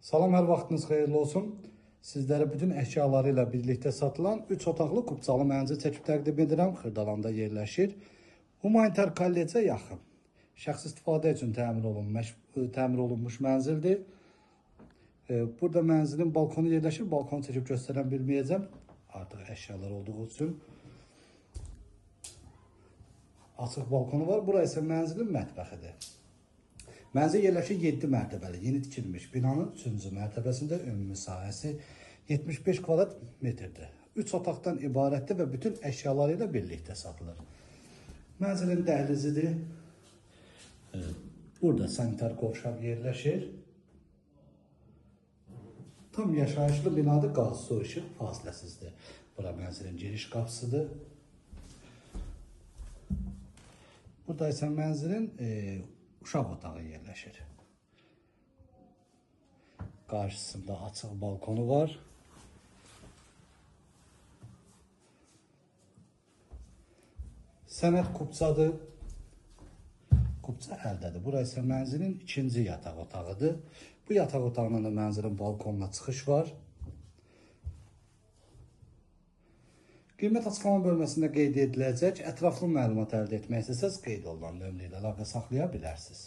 Salam, hər vaxtınız xeyirli olsun. Sizlərə bütün əşyaları ilə birlikdə satılan 3 otaqlı kubcalı mənzil çəkib təqdim edirəm. Xırdalanda yerləşir. Humanitar kollecə yaxın. Şəxsi istifadə üçün təmir olunmuş mənzildir. Burada mənzilin balkonu yerləşir. Balkonu çəkib göstərə bilməyəcəm. Artıq əşyalar olduğu üçün. Açıq balkonu var. Burası isə mənzilin mətbəxidir. Mənzil yerləşir 7 mərtəbəli, yeni tikilmiş binanın 3-cü mərtəbəsində ümumi sahəsi 75 kvadrat metrdir. 3 otaqdan ibarətdir və bütün əşyaları ilə birlikdə satılır. Mənzilin dəhlizidir. Burada sanitar qovşaq yerləşir. Tam yaşayışlı binadır, qaz, su, işıq fasiləsizdir. Bura mənzilin giriş qapısıdır. Burada isə mənzilin uşaq otağı yerləşir. Qarşısında açıq balkonu var. Sənət kubcadır. Kubca əldədir. Burası isə mənzilin ikinci yataq otağıdır. Bu yataq otağının da mənzilin balkonuna çıxış var. Qiymət açıqlama bölməsində qeyd ediləcək. Ətraflı məlumat əldə etmək istəsəz qeyd olunan nömrə ilə əlaqə saxlaya bilərsiniz.